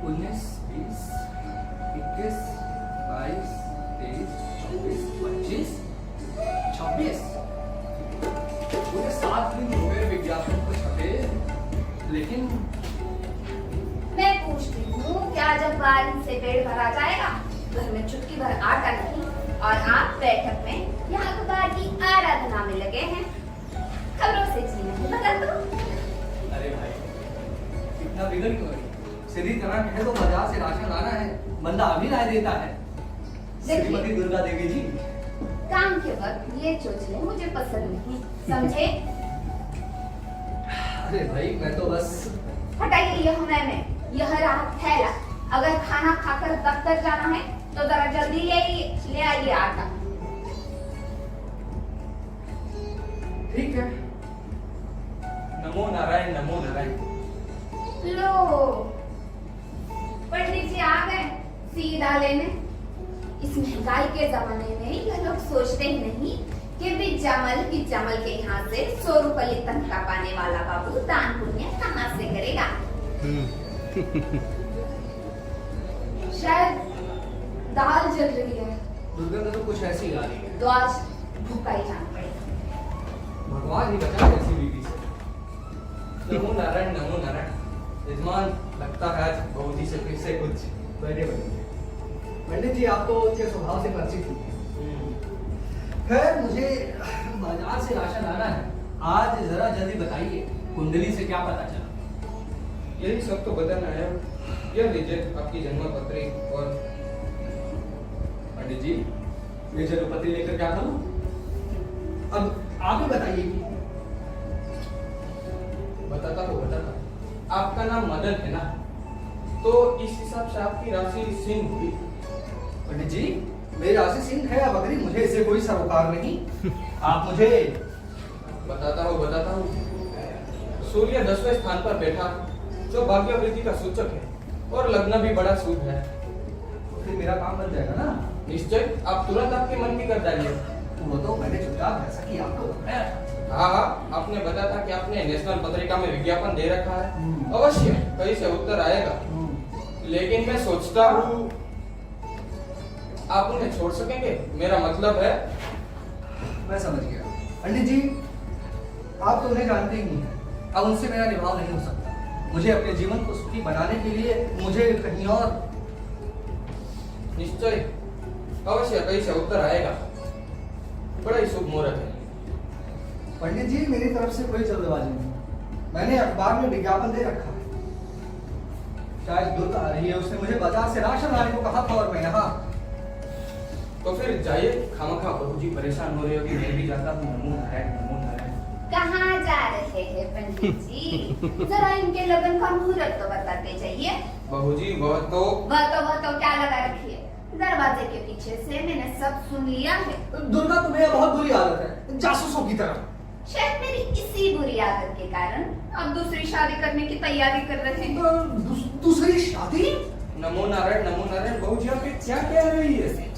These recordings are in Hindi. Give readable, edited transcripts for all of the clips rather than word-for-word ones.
19, 20, 21, 22, 23, 24, 25, 26 पूरे 7 दिन हो गए विज्ञापन को छपे, लेकिन मैं पूछती हूँ क्या जब बार से पेड़ भरा जाएगा घर में चुटकी भर आटा नहीं और आप बैठक में यहाँ अखबार की आराधना में लगे हैं, खबरों से जी नहीं बदल दो। अरे भाई इतना बिगड़ क्यों रही? सीधी तरह कहे तो बाजार से राशन लाना है, बंदा अभी राय देता है। श्रीमती दुर्गा देवी जी, काम के वक्त ये चोचले मुझे पसंद नहीं, समझे? अरे भाई मैं तो बस हटाइए यह में यह रहा थैला, अगर खाना खाकर दफ्तर जाना है तो जरा जल्दी ले आइए आटा। ठीक है। नमो नारायण नमो नारायण। लो पंडित जी आ गए सीधा लेने। इस महंगाई के जमाने में यह लोग सोचते ही नहीं कि भी जमल के यहाँ से 100 रुपये तनख्वाह पाने वाला बाबू दान पुण्य कहाँ से करेगा। शायद दाल जल रही है दुर्गंध तो कुछ ऐसी आ रही है, तो आज भूखा ही जाना पड़ेगा। भगवान ही बचा ऐसी बीवी से। नमो नारायण नमो नारायण। यजमान लगता है आज बहू जी से फिर से कुछ बने बनेंगे। पंडित जी आप तो उनके स्वभाव से परिचित हैं। खैर मुझे बाजार से राशन लाना है, आज जरा जल्दी बताइए कुंडली से क्या पता चला? यही सब तो बताना है। यह लीजिए आपकी जन्म पत्री। और पंडित जी ये जन्मपत्री लेकर क्या करूं? अब आप ही बताइए कि बताता हूँ। आपका नाम मदन है ना, तो इस हिसाब से आपकी राशि सिंह हुई। पंडित जी मेरी राशि सिंह है या बकरी, मुझे इससे कोई सरोकार नहीं। आप मुझे बताता हूँ। सूर्य 10वें स्थान पर बैठा, जो भाग्य वृद्धि का सूचक है, और लग्न भी बड़ा शुभ है। तो फिर मेरा काम बन जाएगा ना? निश्चय आप तुरंत आपके मन की कर डालिए। वो तो मैंने चुपचाप जैसा कि आपको बताया था। हाँ, आपने बताया था कि आपने नेशनल पत्रिका में विज्ञापन दे रखा है, अवश्य कहीं से उत्तर आएगा। लेकिन मैं सोचता हूँ आप उन्हें छोड़ सकेंगे? मेरा मतलब है। मैं समझ गया पंडित जी, आप तो उन्हें जानते ही नहीं हैं, अब उनसे मेरा निभाव नहीं हो सकता। मुझे अपने जीवन को सुखी बनाने के लिए मुझे कहीं और। निश्चय अवश्य कहीं से उत्तर आएगा, बड़ा ही शुभ मुहूर्त है। पंडित जी मेरी तरफ से कोई जल्दबाजी नहीं, मैंने अखबार में विज्ञापन दे रखा है। शायद दुर्गा आ रही है, उसने मुझे बाजार से राशन लाने को कहा था और मैं यहाँ। तो फिर जाइए, खामखा बहू जी परेशान हो रही होगी, मैं भी जाता हूँ। नमो नारायण नमो नारायण। कहाँ जा रहे हैं पंडित जी? जरा इनके लगन का मुहूर्त तो बताते जाइए। बहू जी वह तो क्या लगा रखी है? दरवाजे के पीछे से मैंने सब सुन लिया है। दुर्गा तुम्हें बहुत बुरी आदत है, जासूसों की तरह। शायद मेरी इसी बुरी आदत के कारण अब दूसरी शादी करने की तैयारी कर रहे हैं। दूसरी शादी? नमो नारायण बहू जी आप क्या कह रही है?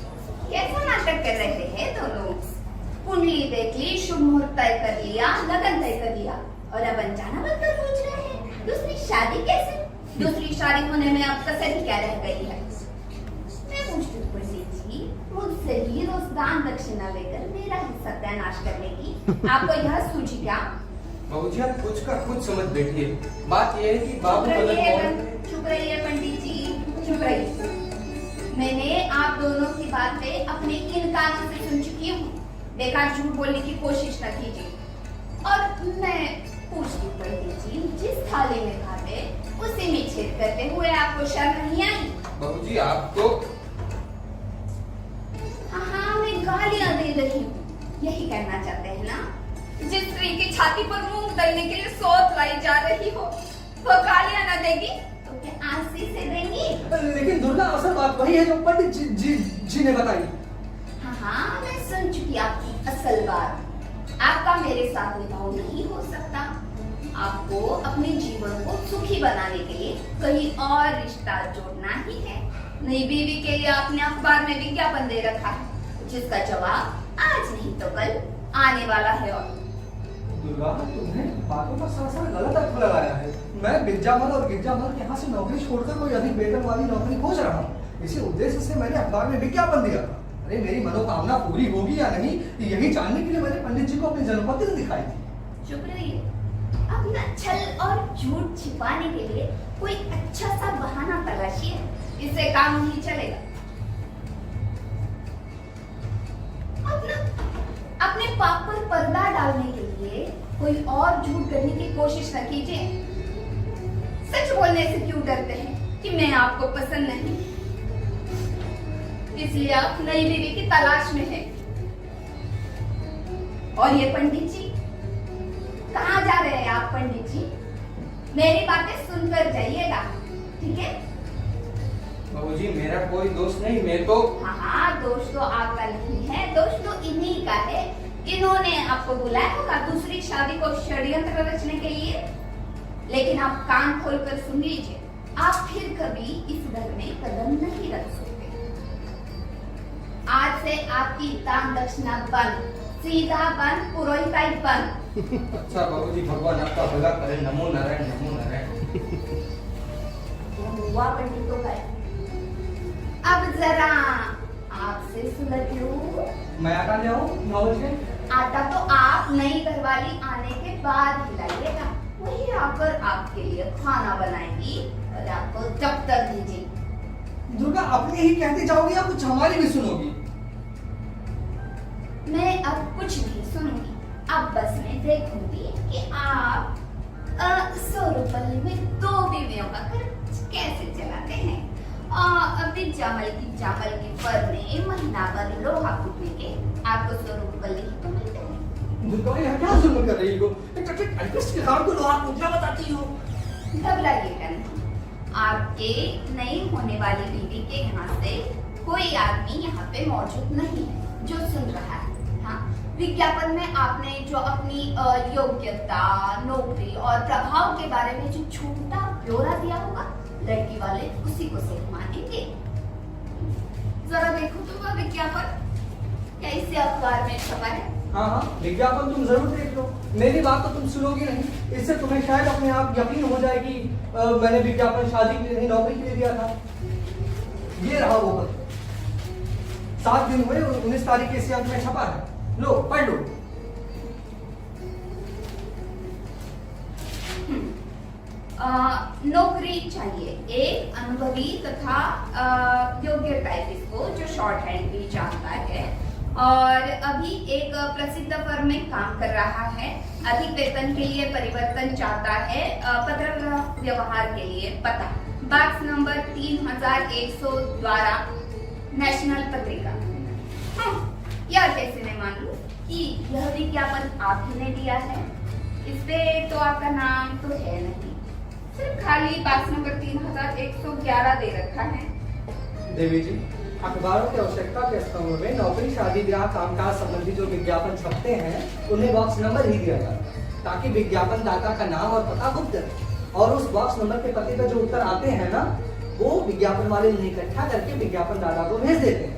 कैसा नाटक कर रहे हैं दोनों? कुंडली देख ली, शुभ मुहूर्त तय कर लिया, लगन तय कर लिया, और अब अनजाना बनकर पूछ रहे हैं दूसरी शादी कैसे? दूसरी शादी होने में अब कसर क्या रह गई है? मैं पूछती हूँ पंडित जी, मुझसे ही रोज दान दक्षिणा लेकर मेरा ही सत्यानाश करने की आपको यह सूझी क्या? बहू जी आप कुछ का कुछ समझ बैठिए। बात यह है कि बाबू चुप रहिए पंडित जी, चुप रहिए। मैंने आप दोनों की बातें अपने इन कानों से सुन चुकी हूँ, बेकार झूठ बोलने की कोशिश न कीजिए। और मैं पूछती पंडित जी, जिस थाली में खाते उसी में छेद करते हुए आपको शर्म नहीं आई? बहू जी आप तो हाँ मैं गालियां दे रही हूँ, यही कहना चाहते हैं ना? जिस स्त्री की छाती पर मूंग दलने के लिए सौत लाई जा रही हो, वो गालियां न देगी तो क्या आंसी से देंगी? लेकिन दुर्गा असल बात वही है जो पंडित जी ने बताई। हाँ मैं सुन चुकी आपकी असल बात। आपका मेरे साथ निभाव नहीं हो सकता। आपको अपने जीवन को सुखी बनाने के लिए कहीं और रिश्ता जोड़ना ही है। नई बीवी के लिए आपने अखबार में विज्ञापन दे रखा है, जिसका जवाब आज नहीं तो कल आने वाला है। और दुर्गा तुमने बातों का सरासर गलत अर्थ लगाया है। मैं बिरजामल और गिरजामल के यहाँ से नौकरी छोड़कर कोई अधिक वेतन वाली नौकरी खोज रहा हूँ। इसी उद्देश्य से मैंने अखबार में विज्ञापन दिया था। अरे मेरी मनोकामना पूरी होगी या नहीं, यही जानने के लिए मैंने पंडित जी को अपनी जन्मपत्री दिखाई थी। चुप रहिए। अपना छल और झूठ छिपाने के लिए कोई अच्छा सा बहाना तलाशिए, इससे काम नहीं चलेगा। अपने पाप पर पर्दा डालने के लिए कोई और झूठ करने की कोशिश न कीजिए। सच बोलने से क्यों डरते हैं कि मैं आपको पसंद नहीं, इसलिए आप नई बीवी की तलाश में हैं। और ये पंडित जी, कहाँ जा रहे हैं आप पंडित जी? मेरी बातें सुनकर जाइएगा, ठीक है? बाबूजी मेरा कोई दोस्त नहीं, मैं तो हाँ, दोष तो आपका नहीं है, दोष तो इन्हीं का है। इन्होंने आपको बुलाया होगा दूसरी शादी को षड्यंत्र रचने के लिए। लेकिन आप कान खोलकर सुन लीजिए, आप फिर कभी इस घर में कदम नहीं रख सकते। आज से आपकी दान दक्षिणा बंद, सीधा बंद, पुरोहिताई बंद। अच्छा बाबूजी, भगवान आपका भला करे। नमो नारायण, नमो नारायण। हुआ पंडितों का। अब जरा आपसे सुलझ लूं। मैं आटा ले आऊं 9 बजे? आटा तो आप नई घरवाली आने के बाद खिलाइएगा, वही आकर आपके लिए खाना बनाएगी और आपको दफ्तर भेजेगी। दुर्गा अपनी ही कहती जाओगी या कुछ हमारी भी सुनोगी? मैं अब कुछ नहीं सुनूंगी। अब बस मैं देखूंगी कि आप 100 रुपये में 2 बीवियों का खर्च कैसे चलाते हैं। अभी जामल की फर में महीना भर लोहा कूटने के आपको 100 रुपये ही तो मिलते हैं। दुर्गा यहाँ क्या जुल्म कर रही हो? के काम को लोहा कूटना बताती हो। घबराइएगा नहीं, आपके नई होने वाली बीवी के यहाँ से कोई आदमी यहाँ पे मौजूद नहीं है जो सुन रहा है। हाँ, विज्ञापन में आपने जो अपनी योग्यता, नौकरी और प्रभाव के बारे में जो छोटा ब्यौरा दिया होगा, लड़की वाले उसी को सही मानेंगे। जरा देखो तो वह विज्ञापन कैसे अखबार में छपा है। हाँ, विज्ञापन तुम जरूर देख लो, मेरी बात तो तुम सुनोगी नहीं। इससे तुम्हें शायद अपने आप यकीन हो जाए कि मैंने विज्ञापन शादी के लिए नहीं, नौकरी के लिए दिया था। ये रहा वो पत्र, 7 दिन हुए, 19 तारीख के इसी अंक में छपा है। लो पढ़ लो। नौकरी चाहिए एक अनुभवी तथा योग्य टाइपिस्ट को जो शॉर्ट हैंड भी जानता है और अभी एक प्रसिद्ध फर्म में काम कर रहा है। अधिक वेतन के लिए परिवर्तन चाहता है। पत्र व्यवहार के लिए पता बॉक्स नंबर 3112 नेशनल पत्रिका। यार कैसे मैं मान लूं कि यह विज्ञापन आप ही ने दिया है? इस पे तो आपका नाम तो है नहीं, सिर्फ खाली बॉक्स नंबर 3111 दे रखा है। देवी जी, अखबारों की आवश्यकता के स्तंभ में नौकरी, शादी, ब्याह, कामकाज संबंधी जो विज्ञापन छपते हैं उन्हें बॉक्स नंबर ही दिया जाता है ताकि विज्ञापन दाता का नाम और पता गुप्त रहे और उस बॉक्स नंबर के पते पर जो उत्तर आते हैं ना, वो विज्ञापन वाले उन्हें इकट्ठा करके विज्ञापन दाता को भेज देते हैं।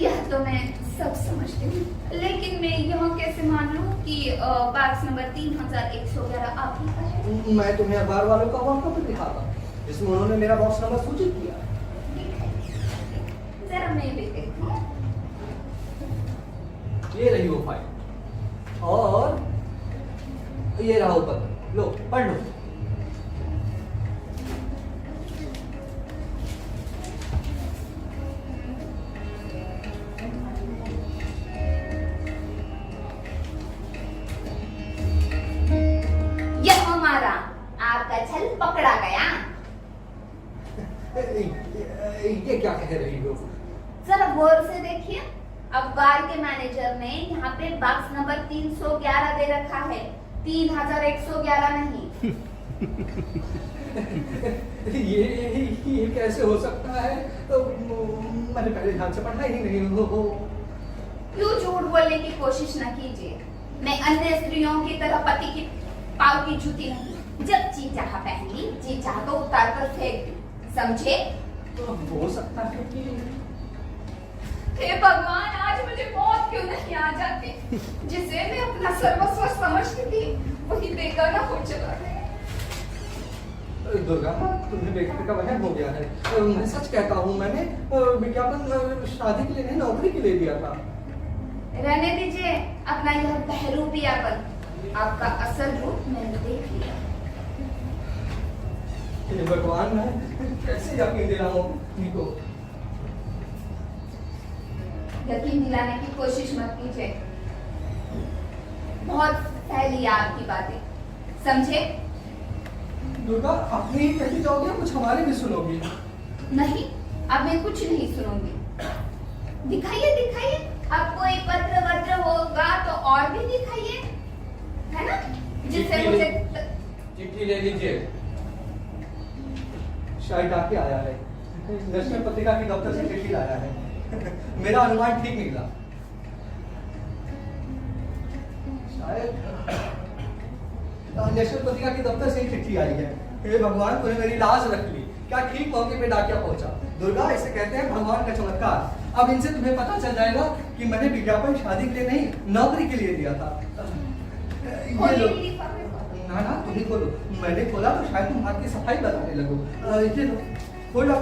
यह तो मैं सब समझती हूँ, लेकिन मैं यह कैसे मान लूं कि बॉक्स नंबर 3111 आप ही का है? मैं तुम्हें अखबार वालों का व्हाट्सएप दिखाता हूँ जिसमें उन्होंने मेरा बॉक्स नंबर सूचित किया। जरा मैं भी देखूं। ये रही वो फाइल और ये रहा वो पत्र, लो पढ़ लो। यह हमारा आपका छल पकड़ा गया। ये क्या कह रही हो? जरा गौर से देखिए, अखबार के मैनेजर ने यहाँ पे बॉक्स नंबर 311 दे रखा है, 3111 नहीं। ये कैसे हो सकता है? तो मैंने पहले ध्यान से पढ़ा ही नहीं हो। क्यों झूठ बोलने की कोशिश न कीजिए। मैं अन्य स्त्रियों की तरह पति की पाव की जूती नहीं। जब जी चाह पहन ली, जी चाह तो उतार कर फेंक दी, समझे? तो हो सकता है कि हे भगवान, आज मुझे मौत क्यों नहीं आ जाती? जिसे मैं अपना सर्वस्व समझती थी, वही बेगाना हो चला गया। दुर्गा, तुम्हें बेटे का वहम हो गया है। मैं सच कहता हूँ, मैंने विज्ञापन शादी के लिए नहीं, नौकरी के लिए दिया था। रहने दीजिए अपना यह बहरूपियापन। आपका असल रूप मैंने देख लिया। हे भगवान, मैं कैसे यकीन दिलाऊं अपनी को? यकीन दिलाने की कोशिश मत कीजिए, बहुत फैली है आपकी बातें, समझे? दुर्गा, अपनी ही कहती जाओगे, कुछ हमारे भी सुनोगी? नहीं, अब मैं कुछ नहीं सुनूंगी। दिखाइए दिखाइए, अब कोई पत्र वत्र होगा तो और भी दिखाइए, है ना, जिससे मुझे चिट्ठी ले लीजिए। शायद आके आया है, नेशनल पत्रिका की दफ्तर से चिट्ठी लाया है। मेरा अनुमान ठीक निकला। शायद नेशनल पत्रिका की दफ्तर से ही चिट्ठी आई है। हे भगवान, तूने मेरी लाज रख ली। क्या ठीक मौके पे डाकिया पहुंचा। दुर्गा, इसे कहते हैं भगवान का चमत्कार। अब इनसे तुम्हें पता चल जाएगा कि मैंने विज्ञापन शादी के लिए नहीं, नौकरी के लिए दिया था। ये लो। ना ना, तुम ही खोलो। मैंने खोला तो शायद तुम हाथ की सफाई बताने लगो। ये लो, खोलो।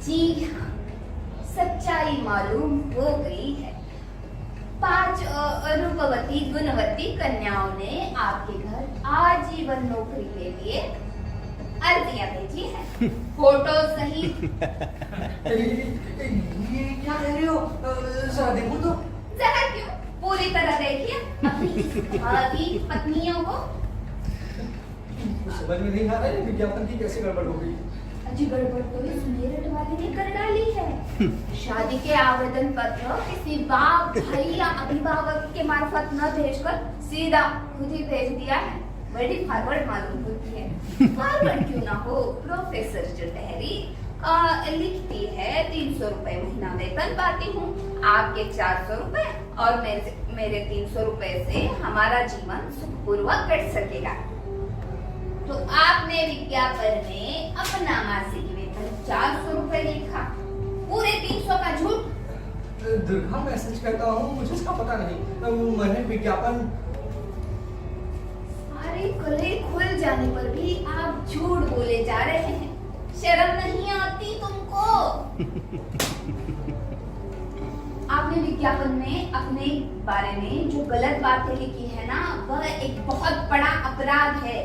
जी हाँ, सच्चाई मालूम हो गई है। 5 रूपवती गुणवती कन्याओं ने आपके घर आजीवन नौकरी के लिए अर्जियां भेजी है, फोटो सहित। ये क्या कह रहे हो? जरा देखो तो। जरा क्यों, पूरी तरह देखिए अपनी भावी पत्नियों को। समझ में नहीं आ रहा है विज्ञापन की कैसे गड़बड़ हो गई। अजी गड़बड़ तो इस मेरठ वाले ने कर डाली है। शादी के आवेदन पत्र किसी बाप, भाई या अभिभावक के मार्फत न भेजकर सीधा खुद ही भेज दिया है। बड़ी फॉरवर्ड मालूम होती है। फॉरवर्ड क्यों ना हो, प्रोफेसर चटहरी लिखती है 300 रुपए महीना वेतन पाती हूँ, आपके 400 रुपए और मेरे 300 रुपए से हमारा जीवन सुखपूर्वक कट सकेगा। तो आपने विज्ञापन में अपना मासिक वेतन 400 रुपए लिखा, पूरे 300 का झूठ। दुर्गा, मैं सच कहता हूँ, मुझे इसका पता नहीं। मैंने विज्ञापन। सारे कले खुल जाने पर भी आप झूठ बोले जा रहे हैं। शर्म नहीं आती तुमको? आपने विज्ञापन में अपने बारे में जो गलत बातें लिखी है ना, वह एक बहुत बड़ा अपराध है।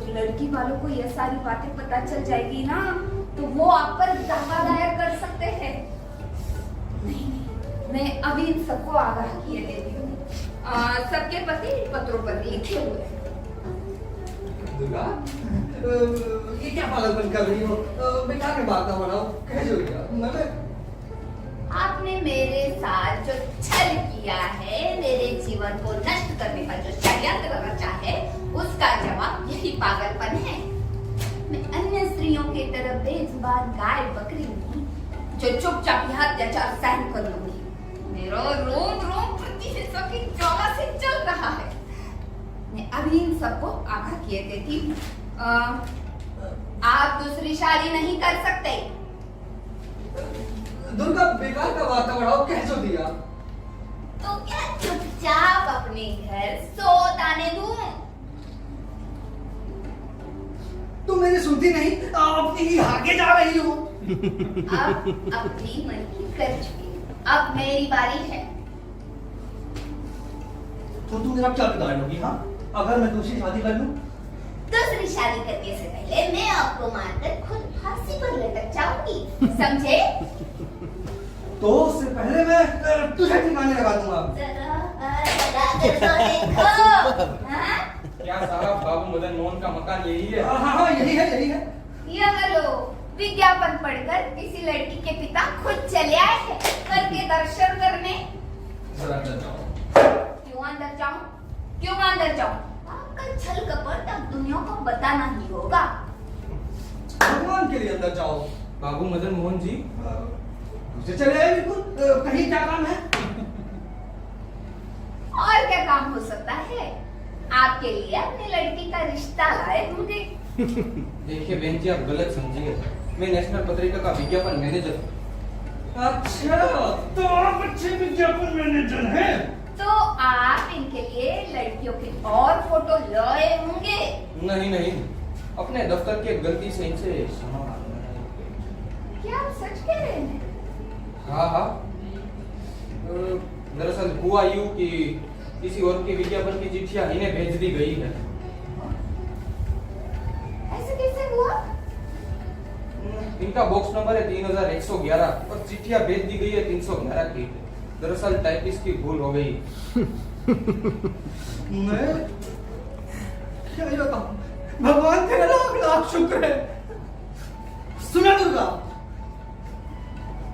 लड़की वालों को यह सारी बातें पता चल जाएगी ना, तो वो आप पर दावा दायर कर सकते हैं। नहीं, मैं अभी इन सबको आगाह किए देती हूँ। सबके पति पत्रों पर लिखे हुए हैं। दुर्गा, ये क्या पागलपन कर रही हो? बेकार में बात ना बनाओ। कह जो दिया आपने मेरे साथ जो छल किया है, मेरे जीवन को नष्ट करने का जो षड्यंत्र रचा है, उसका जवाब यही पागलपन है। मैं अन्य स्त्रियों की तरह बेजुबान गाय बकरी नहीं, जो चुपचाप यह अत्याचार सहन कर लूंगी। मेरा रोम रोम प्रति हिस्सा की ज्वाला से चल रहा है। मैं अभी इन सबको आगाह किए देती हूँ। आप दूसरी शादी नहीं कर सकते। दुर्गा, बेकार का बात ना बढ़ाओ। कह जो दिया तो क्या चुपचाप अपने घर सोत आने दूं? तुम मेरी सुनती नहीं, अपनी ही आगे जा रही हो। अब अपनी मन की कर चुकी, अब मेरी बारी है। तो तुम मेरा क्या बिगाड़ लोगी? हाँ, अगर मैं दूसरी शादी कर लूं? दूसरी शादी करने से पहले मैं आपको मारकर खुद फांसी पर लटक जाऊंगी, समझे? तो उससे पहले मैं तुझे ठिकाने लगा दूंगा। जरा देखो। हाँ? क्या साहब, बाबू मदन मोहन का मकान यही है? हाँ, यही है। यह लो, विज्ञापन पढ़कर किसी लड़की के पिता खुद चले आए हैं घर के दर्शन करने। जरा अंदर जाओ। क्यों अंदर जाऊं? आपका छल कपट अब दुनिया को बताना ही होगा। भगवान के लिए अंदर जाओ। बाबू मदन मोहन जी, मुझे चले आए बिल्कुल। कहीं क्या काम है? और क्या काम हो सकता है? आपके लिए अपनी लड़की का रिश्ता लाए होंगे। देखिए बहन जी, आप गलत समझिए। मैं नेशनल पत्रिका का विज्ञापन मैनेजर हूँ। अच्छा, तो आप अच्छे विज्ञापन मैनेजर हैं? तो आप इनके लिए लड़कियों की और फोटो लाए होंगे। नहीं नहीं, अपने दफ्तर की एक गलती से इनसे सामान आ गया। क्या आप सच कह रहे हैं? हाँ हाँ, दरअसल हुआ यूं कि किसी और के विज्ञापन की चिट्ठियां इन्हें भेज दी गई है। ऐसे कैसे हुआ? इनका बॉक्स नंबर है 3111 और चिट्ठियां भेज दी गई है 311 की। दरअसल टाइपिस्ट की भूल हो गई। मैं क्या ही बताऊं, भगवान तेरा लाख लाख शुक्र है। सुना दुर्गा,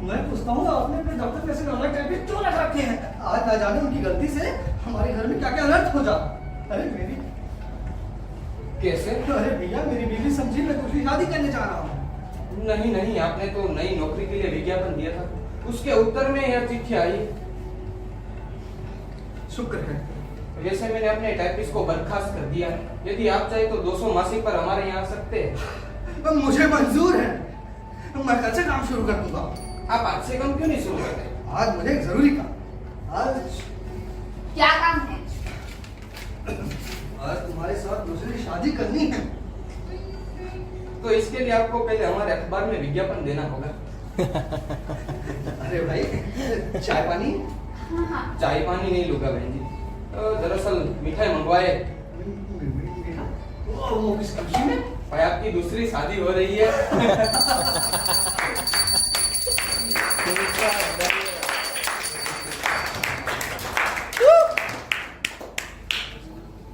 मैं पूछता हूँ आपने अपने दफ्तर में से नॉलेज टाइपिस्ट क्यों लगा रखे हैं? आज ना जाने उनकी गलती से हमारे घर में क्या क्या अनर्थ हो जाता। अरे मेरी, कैसे? अरे भैया मेरी बीवी समझी मैं दूसरी शादी करने जा रहा हूँ। नहीं नहीं, आपने तो नई नौकरी के लिए विज्ञापन दिया था, उसके उत्तर में यह चिट्ठी आई। शुक्र है। वैसे मैंने अपने टाइपिस्ट को बर्खास्त कर दिया है। यदि आप चाहे तो 200 मासिक पर हमारे यहाँ आ सकते हैं। मुझे मंजूर है, मैं कल से काम शुरू कर दूंगा। आप आज से कम क्यों नहीं शुरू करते? आज मुझे एक जरूरी काम, आज क्या काम है? तुम्हारे साथ दूसरी शादी करनी है। तो इसके लिए आपको पहले हमारे अखबार में विज्ञापन देना होगा। अरे भाई, चाय पानी? हाँ हाँ। चाय पानी नहीं लूंगा बहन जी, दरअसल मिठाई मंगवाए। वो किस खुशी में? भाई आपकी दूसरी शादी हो रही है।